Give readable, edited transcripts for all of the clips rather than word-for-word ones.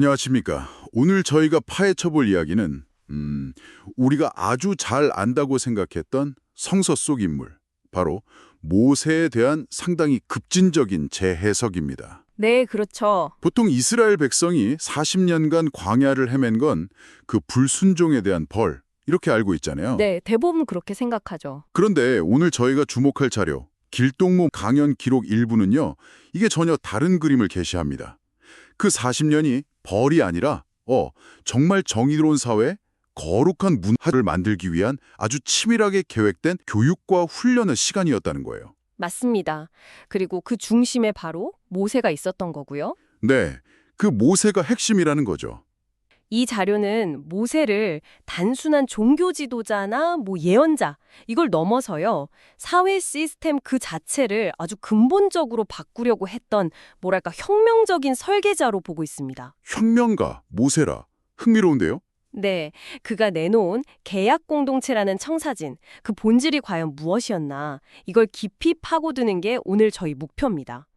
안녕하십니까. 오늘 저희가 파헤쳐볼 이야기는 우리가 아주 잘 안다고 생각했던 성서 속 인물, 바로 모세에 대한 상당히 급진적인 재해석입니다. 네, 그렇죠. 보통 이스라엘 백성이 40년간 광야를 헤맨 건 그 불순종에 대한 벌, 이렇게 알고 있잖아요. 네, 대부분 그렇게 생각하죠. 그런데 오늘 저희가 주목할 자료, 길동무 강연 기록 일부는요, 이게 전혀 다른 그림을 게시합니다. 그 40년이 벌이 아니라 정말 정의로운 사회, 거룩한 문화를 만들기 위한 아주 치밀하게 계획된 교육과 훈련의 시간이었다는 거예요. 맞습니다. 그리고 그 중심에 바로 모세가 있었던 거고요. 네, 그 모세가 핵심이라는 거죠. 이 자료는 모세를 단순한 종교 지도자나 예언자, 이걸 넘어서요. 사회 시스템 그 자체를 아주 근본적으로 바꾸려고 했던 혁명적인 설계자로 보고 있습니다. 혁명가, 모세라. 흥미로운데요? 네, 그가 내놓은 계약 공동체라는 청사진, 그 본질이 과연 무엇이었나, 이걸 깊이 파고드는 게 오늘 저희 목표입니다.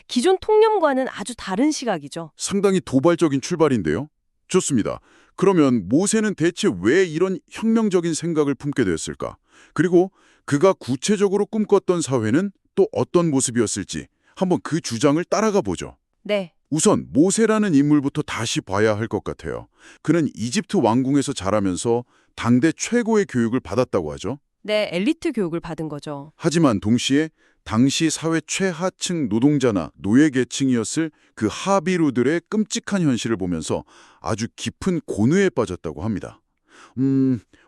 기존 통념과는 아주 다른 시각이죠. 상당히 도발적인 출발인데요. 좋습니다. 그러면 모세는 대체 왜 이런 혁명적인 생각을 품게 되었을까? 그리고 그가 구체적으로 꿈꿨던 사회는 또 어떤 모습이었을지 한번 그 주장을 따라가 보죠. 네, 우선 모세라는 인물부터 다시 봐야 할 것 같아요. 그는 이집트 왕궁에서 자라면서 당대 최고의 교육을 받았다고 하죠. 네, 엘리트 교육을 받은 거죠. 하지만 동시에 당시 사회 최하층 노동자나 노예 계층이었을 그 하비루들의 끔찍한 현실을 보면서 아주 깊은 고뇌에 빠졌다고 합니다.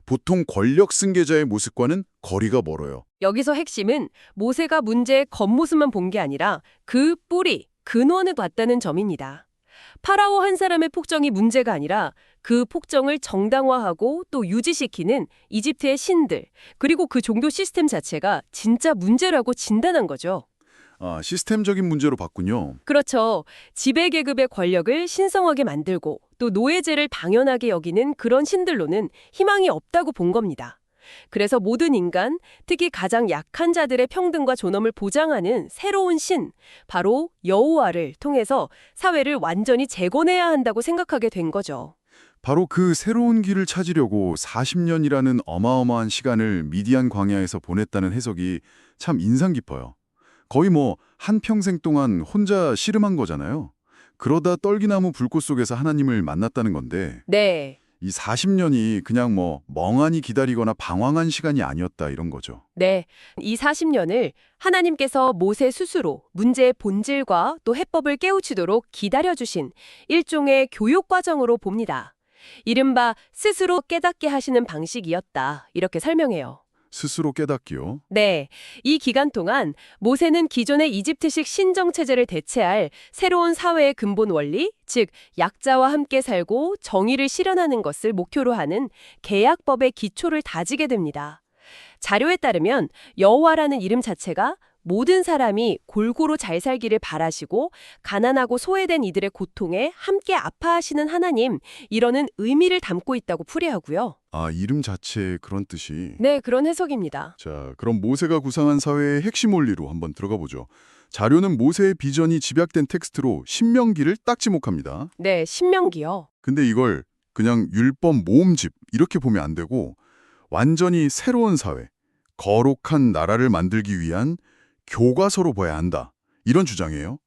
보통 권력 승계자의 모습과는 거리가 멀어요. 여기서 핵심은 모세가 문제의 겉모습만 본 게 아니라 그 뿌리, 근원을 봤다는 점입니다. 파라오 한 사람의 폭정이 문제가 아니라 그 폭정을 정당화하고 또 유지시키는 이집트의 신들, 그리고 그 종교 시스템 자체가 진짜 문제라고 진단한 거죠. 아, 시스템적인 문제로 봤군요. 그렇죠. 지배계급의 권력을 신성하게 만들고 또 노예제를 당연하게 여기는 그런 신들로는 희망이 없다고 본 겁니다. 그래서 모든 인간, 특히 가장 약한 자들의 평등과 존엄을 보장하는 새로운 신, 바로 여호와를 통해서 사회를 완전히 재건해야 한다고 생각하게 된 거죠. 바로 그 새로운 길을 찾으려고 40년이라는 어마어마한 시간을 미디안 광야에서 보냈다는 해석이 참 인상 깊어요. 거의 한평생 동안 혼자 씨름한 거잖아요. 그러다 떨기나무 불꽃 속에서 하나님을 만났다는 건데 네. 이 40년이 그냥 멍하니 기다리거나 방황한 시간이 아니었다 이런 거죠. 네, 이 40년을 하나님께서 모세 스스로 문제의 본질과 또 해법을 깨우치도록 기다려주신 일종의 교육 과정으로 봅니다. 이른바 스스로 깨닫게 하시는 방식이었다. 이렇게 설명해요. 스스로 깨닫기요. 네, 이 기간 동안 모세는 기존의 이집트식 신정체제를 대체할 새로운 사회의 근본 원리, 즉 약자와 함께 살고 정의를 실현하는 것을 목표로 하는 계약법의 기초를 다지게 됩니다. 자료에 따르면 여호와라는 이름 자체가 모든 사람이 골고루 잘 살기를 바라시고 가난하고 소외된 이들의 고통에 함께 아파하시는 하나님, 이러는 의미를 담고 있다고 풀이하고요. 아, 이름 자체에 그런 뜻이. 네, 그런 해석입니다. 자, 그럼 모세가 구상한 사회의 핵심 원리로 한번 들어가 보죠. 자료는 모세의 비전이 집약된 텍스트로 신명기를 딱 지목합니다. 네, 신명기요. 근데 이걸 그냥 율법 모음집 이렇게 보면 안 되고 완전히 새로운 사회, 거룩한 나라를 만들기 위한 교과서로 봐야 한다. 이런 주장이에요.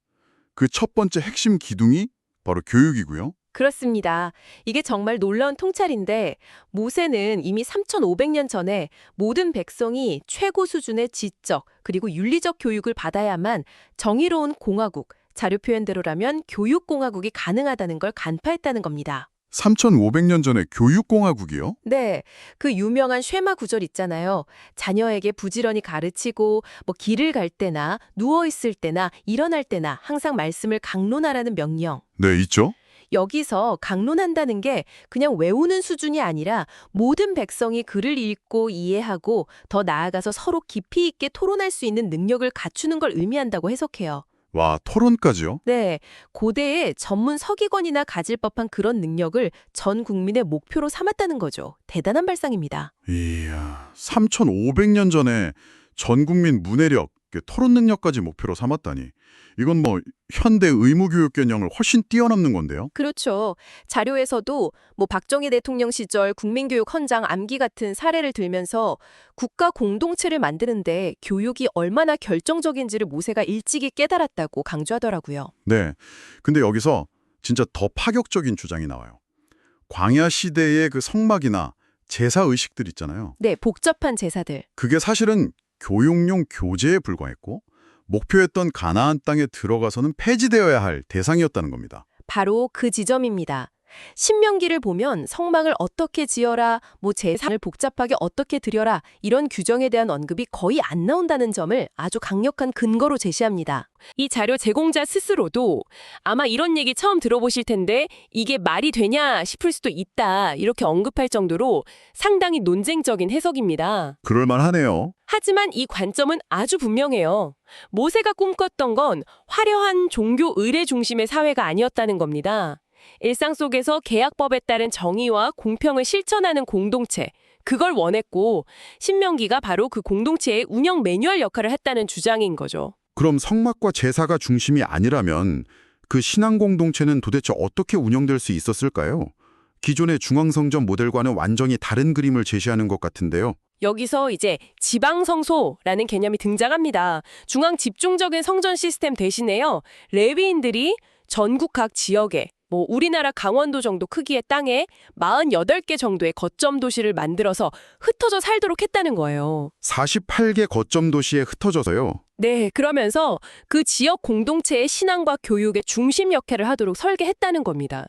그 첫 번째 핵심 기둥이 바로 교육이고요. 그렇습니다. 이게 정말 놀라운 통찰인데 모세는 이미 3,500년 전에 모든 백성이 최고 수준의 지적 그리고 윤리적 교육을 받아야만 정의로운 공화국, 자료 표현대로라면 교육공화국이 가능하다는 걸 간파했다는 겁니다. 3,500년 전에 교육공화국이요? 네, 그 유명한 쉐마 구절 있잖아요. 자녀에게 부지런히 가르치고 길을 갈 때나 누워있을 때나 일어날 때나 항상 말씀을 강론하라는 명령. 네, 있죠. 여기서 강론한다는 게 그냥 외우는 수준이 아니라 모든 백성이 글을 읽고 이해하고 더 나아가서 서로 깊이 있게 토론할 수 있는 능력을 갖추는 걸 의미한다고 해석해요. 와, 토론까지요? 네, 고대의 전문 서기관이나 가질 법한 그런 능력을 전 국민의 목표로 삼았다는 거죠. 대단한 발상입니다. 이야, 3,500년 전에 전 국민 문해력, 토론 능력까지 목표로 삼았다니. 이건 뭐 현대 의무교육 개념을 훨씬 뛰어넘는 건데요. 그렇죠. 자료에서도 박정희 대통령 시절 국민교육 헌장 암기 같은 사례를 들면서 국가 공동체를 만드는데 교육이 얼마나 결정적인지를 모세가 일찍이 깨달았다고 강조하더라고요. 네. 근데 여기서 진짜 더 파격적인 주장이 나와요. 광야 시대의 그 성막이나 제사 의식들 있잖아요. 네, 복잡한 제사들. 그게 사실은 교육용 교재에 불과했고 목표했던 가나안 땅에 들어가서는 폐지되어야 할 대상이었다는 겁니다. 바로 그 지점입니다. 신명기를 보면 성막을 어떻게 지어라, 제사를 복잡하게 어떻게 드려라 이런 규정에 대한 언급이 거의 안 나온다는 점을 아주 강력한 근거로 제시합니다. 이 자료 제공자 스스로도 아마 이런 얘기 처음 들어보실 텐데 이게 말이 되냐 싶을 수도 있다 이렇게 언급할 정도로 상당히 논쟁적인 해석입니다. 그럴만하네요. 하지만 이 관점은 아주 분명해요. 모세가 꿈꿨던 건 화려한 종교 의례 중심의 사회가 아니었다는 겁니다. 일상 속에서 계약법에 따른 정의와 공평을 실천하는 공동체, 그걸 원했고 신명기가 바로 그 공동체의 운영 매뉴얼 역할을 했다는 주장인 거죠. 그럼 성막과 제사가 중심이 아니라면 그 신앙 공동체는 도대체 어떻게 운영될 수 있었을까요? 기존의 중앙성전 모델과는 완전히 다른 그림을 제시하는 것 같은데요. 여기서 이제 지방성소라는 개념이 등장합니다. 중앙 집중적인 성전 시스템 대신에요. 레위인들이 전국 각 지역에 우리나라 강원도 정도 크기의 땅에 48개 정도의 거점 도시를 만들어서 흩어져 살도록 했다는 거예요. 48개 거점 도시에 흩어져서요. 네, 그러면서 그 지역 공동체의 신앙과 교육의 중심 역할을 하도록 설계했다는 겁니다.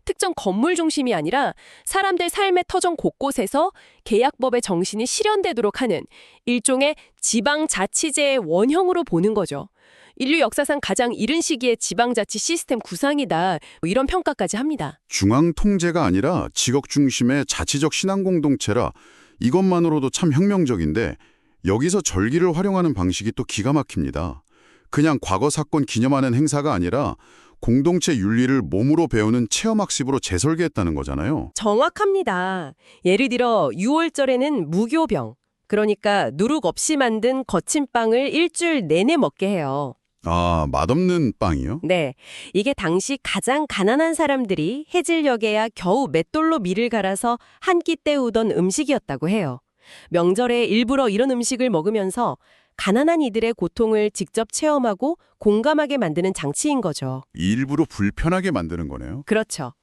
특정 건물 중심이 아니라 사람들 삶의 터전 곳곳에서 계약법의 정신이 실현되도록 하는 일종의 지방자치제의 원형으로 보는 거죠. 인류 역사상 가장 이른 시기에 지방자치 시스템 구상이다 이런 평가까지 합니다. 중앙 통제가 아니라 지역 중심의 자치적 신앙 공동체라 이것만으로도 참 혁명적인데 여기서 절기를 활용하는 방식이 또 기가 막힙니다. 그냥 과거 사건 기념하는 행사가 아니라 공동체 윤리를 몸으로 배우는 체험학습으로 재설계했다는 거잖아요. 정확합니다. 예를 들어 6월절에는 무교병, 그러니까 누룩 없이 만든 거친 빵을 일주일 내내 먹게 해요. 아, 맛없는 빵이요? 네, 이게 당시 가장 가난한 사람들이 해질녘에야 겨우 맷돌로 밀을 갈아서 한 끼 때우던 음식이었다고 해요. 명절에 일부러 이런 음식을 먹으면서 가난한 이들의 고통을 직접 체험하고 공감하게 만드는 장치인 거죠. 일부러 불편하게 만드는 거네요. 그렇죠.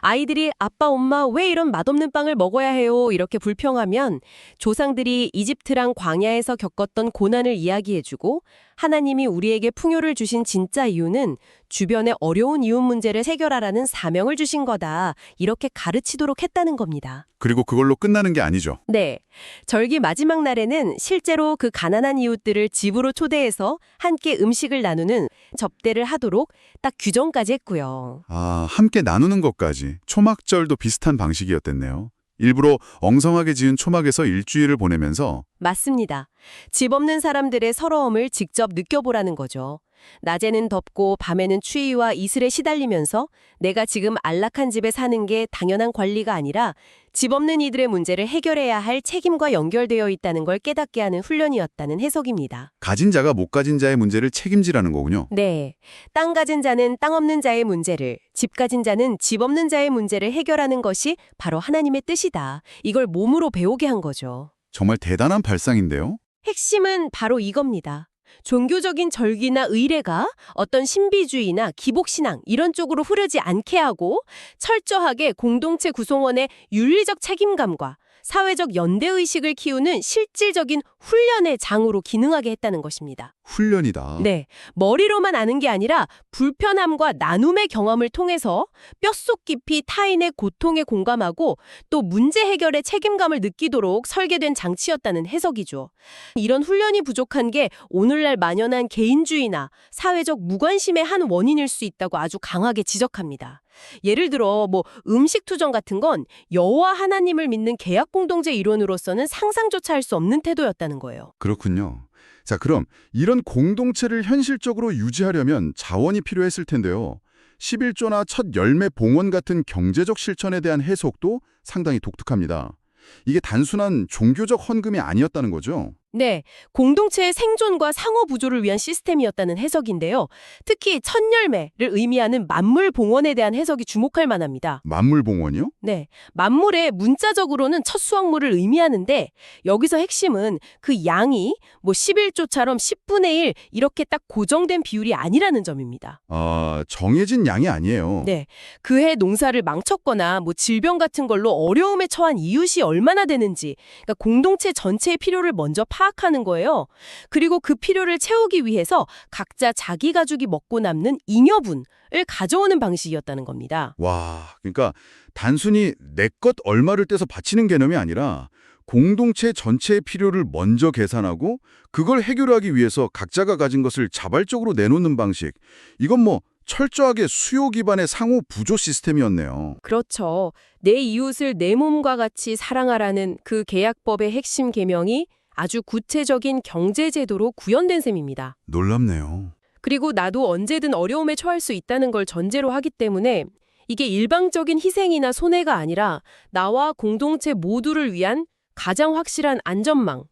아이들이 아빠, 엄마 왜 이런 맛없는 빵을 먹어야 해요? 이렇게 불평하면 조상들이 이집트랑 광야에서 겪었던 고난을 이야기해주고 하나님이 우리에게 풍요를 주신 진짜 이유는 주변의 어려운 이웃 문제를 해결하라는 사명을 주신 거다. 이렇게 가르치도록 했다는 겁니다. 그리고 그걸로 끝나는 게 아니죠. 네. 절기 마지막 날에는 실제로 그 가난한 이웃들을 집으로 초대해서 함께 음식을 나누는 접대를 하도록 딱 규정까지 했고요. 아, 함께 나누는 것까지. 초막절도 비슷한 방식이었댔네요. 일부러 엉성하게 지은 초막에서 일주일을 보내면서 맞습니다. 집 없는 사람들의 서러움을 직접 느껴보라는 거죠. 낮에는 덥고 밤에는 추위와 이슬에 시달리면서 내가 지금 안락한 집에 사는 게 당연한 권리가 아니라 집 없는 이들의 문제를 해결해야 할 책임과 연결되어 있다는 걸 깨닫게 하는 훈련이었다는 해석입니다. 가진 자가 못 가진 자의 문제를 책임지라는 거군요. 네. 땅 가진 자는 땅 없는 자의 문제를, 집 가진 자는 집 없는 자의 문제를 해결하는 것이 바로 하나님의 뜻이다. 이걸 몸으로 배우게 한 거죠. 정말 대단한 발상인데요. 핵심은 바로 이겁니다. 종교적인 절기나 의례가 어떤 신비주의나 기복신앙 이런 쪽으로 흐르지 않게 하고 철저하게 공동체 구성원의 윤리적 책임감과 사회적 연대의식을 키우는 실질적인 훈련의 장으로 기능하게 했다는 것입니다. 훈련이다. 네, 머리로만 아는 게 아니라 불편함과 나눔의 경험을 통해서 뼛속 깊이 타인의 고통에 공감하고 또 문제 해결의 책임감을 느끼도록 설계된 장치였다는 해석이죠. 이런 훈련이 부족한 게 오늘날 만연한 개인주의나 사회적 무관심의 한 원인일 수 있다고 아주 강하게 지적합니다. 예를 들어 음식 투정 같은 건 여호와 하나님을 믿는 계약 공동체 일원으로서는 상상조차 할 수 없는 태도였다는 거예요. 그렇군요. 자, 그럼 이런 공동체를 현실적으로 유지하려면 자원이 필요했을 텐데요. 11조나 첫 열매 봉헌 같은 경제적 실천에 대한 해석도 상당히 독특합니다. 이게 단순한 종교적 헌금이 아니었다는 거죠. 네, 공동체의 생존과 상호 부조를 위한 시스템이었다는 해석인데요. 특히 첫 열매를 의미하는 만물 봉헌에 대한 해석이 주목할 만합니다. 만물봉원이요? 네, 만물의 문자적으로는 첫 수확물을 의미하는데 여기서 핵심은 그 양이 11조처럼 10분의 1 이렇게 딱 고정된 비율이 아니라는 점입니다. 정해진 양이 아니에요. 네, 그해 농사를 망쳤거나 질병 같은 걸로 어려움에 처한 이웃이 얼마나 되는지, 그러니까 공동체 전체의 필요를 먼저 파악하는 거예요. 그리고 그 필요를 채우기 위해서 각자 자기 가족이 먹고 남는 잉여분을 가져오는 방식이었다는 겁니다. 와, 그러니까 단순히 내 것 얼마를 떼서 바치는 개념이 아니라 공동체 전체의 필요를 먼저 계산하고 그걸 해결하기 위해서 각자가 가진 것을 자발적으로 내놓는 방식. 이건 철저하게 수요 기반의 상호 부조 시스템이었네요. 그렇죠. 내 이웃을 내 몸과 같이 사랑하라는 그 계약법의 핵심 계명이 아주 구체적인 경제제도로 구현된 셈입니다. 놀랍네요. 그리고 나도 언제든 어려움에 처할 수 있다는 걸 전제로 하기 때문에 이게 일방적인 희생이나 손해가 아니라 나와 공동체 모두를 위한 가장 확실한 안전망,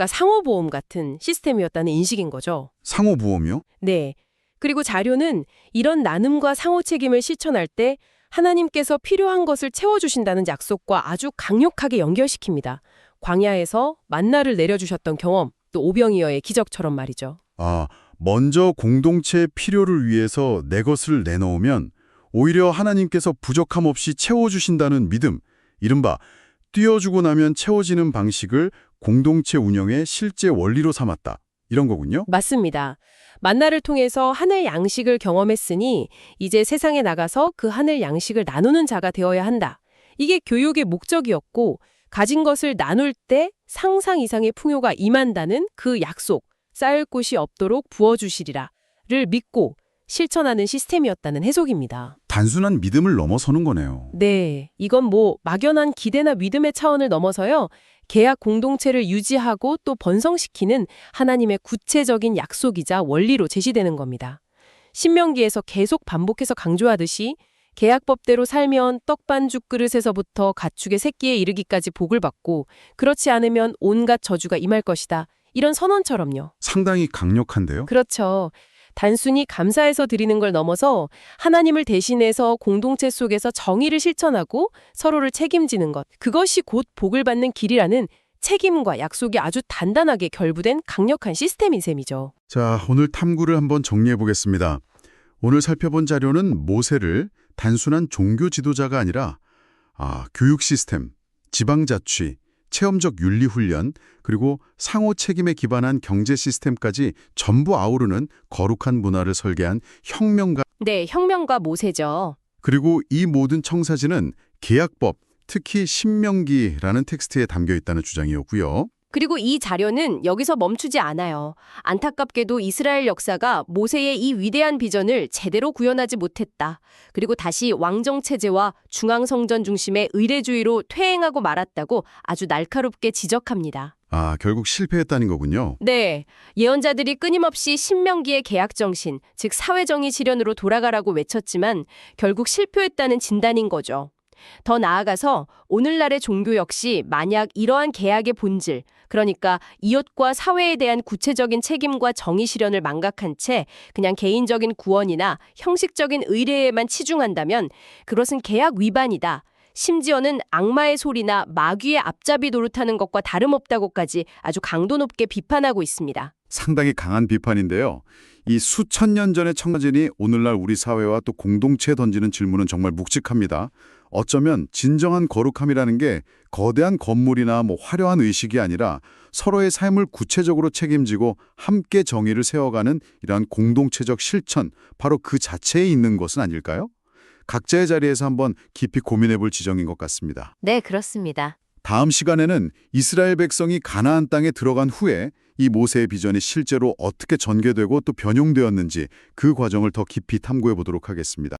상호보험 같은 시스템이었다는 인식인 거죠. 상호보험이요? 네. 그리고 자료는 이런 나눔과 상호 책임을 실천할 때 하나님께서 필요한 것을 채워주신다는 약속과 아주 강력하게 연결시킵니다. 광야에서 만나를 내려주셨던 경험, 또 오병이어의 기적처럼 말이죠. 먼저 공동체의 필요를 위해서 내 것을 내놓으면 오히려 하나님께서 부족함 없이 채워주신다는 믿음, 이른바 띄워주고 나면 채워지는 방식을 공동체 운영의 실제 원리로 삼았다. 이런 거군요. 맞습니다. 만나를 통해서 하늘 양식을 경험했으니 이제 세상에 나가서 그 하늘 양식을 나누는 자가 되어야 한다. 이게 교육의 목적이었고 가진 것을 나눌 때 상상 이상의 풍요가 임한다는 그 약속, 쌓일 곳이 없도록 부어주시리라를 믿고 실천하는 시스템이었다는 해석입니다. 단순한 믿음을 넘어서는 거네요. 네, 이건 막연한 기대나 믿음의 차원을 넘어서요. 계약 공동체를 유지하고 또 번성시키는 하나님의 구체적인 약속이자 원리로 제시되는 겁니다. 신명기에서 계속 반복해서 강조하듯이 계약법대로 살면 떡반죽 그릇에서부터 가축의 새끼에 이르기까지 복을 받고 그렇지 않으면 온갖 저주가 임할 것이다. 이런 선언처럼요. 상당히 강력한데요? 그렇죠. 단순히 감사해서 드리는 걸 넘어서 하나님을 대신해서 공동체 속에서 정의를 실천하고 서로를 책임지는 것. 그것이 곧 복을 받는 길이라는 책임과 약속이 아주 단단하게 결부된 강력한 시스템인 셈이죠. 자, 오늘 탐구를 한번 정리해 보겠습니다. 오늘 살펴본 자료는 모세를 단순한 종교 지도자가 아니라 교육 시스템, 지방자치, 체험적 윤리훈련, 그리고 상호 책임에 기반한 경제 시스템까지 전부 아우르는 거룩한 문화를 설계한 혁명가. 네, 혁명가 모세죠. 그리고 이 모든 청사진은 계약법, 특히 신명기라는 텍스트에 담겨 있다는 주장이었고요. 그리고 이 자료는 여기서 멈추지 않아요. 안타깝게도 이스라엘 역사가 모세의 이 위대한 비전을 제대로 구현하지 못했다. 그리고 다시 왕정체제와 중앙성전 중심의 의례주의로 퇴행하고 말았다고 아주 날카롭게 지적합니다. 결국 실패했다는 거군요. 네, 예언자들이 끊임없이 신명기의 계약정신, 즉 사회정의 실현으로 돌아가라고 외쳤지만 결국 실패했다는 진단인 거죠. 더 나아가서 오늘날의 종교 역시 만약 이러한 계약의 본질, 그러니까 이웃과 사회에 대한 구체적인 책임과 정의 실현을 망각한 채 그냥 개인적인 구원이나 형식적인 의례에만 치중한다면 그것은 계약 위반이다. 심지어는 악마의 소리나 마귀의 앞잡이 노릇하는 것과 다름없다고까지 아주 강도 높게 비판하고 있습니다. 상당히 강한 비판인데요. 이 수천 년 전의 청사진이 오늘날 우리 사회와 또 공동체에 던지는 질문은 정말 묵직합니다. 어쩌면 진정한 거룩함이라는 게 거대한 건물이나 화려한 의식이 아니라 서로의 삶을 구체적으로 책임지고 함께 정의를 세워가는 이러한 공동체적 실천, 바로 그 자체에 있는 것은 아닐까요? 각자의 자리에서 한번 깊이 고민해 볼 지점인 것 같습니다. 네, 그렇습니다. 다음 시간에는 이스라엘 백성이 가나안 땅에 들어간 후에 이 모세의 비전이 실제로 어떻게 전개되고 또 변용되었는지 그 과정을 더 깊이 탐구해 보도록 하겠습니다.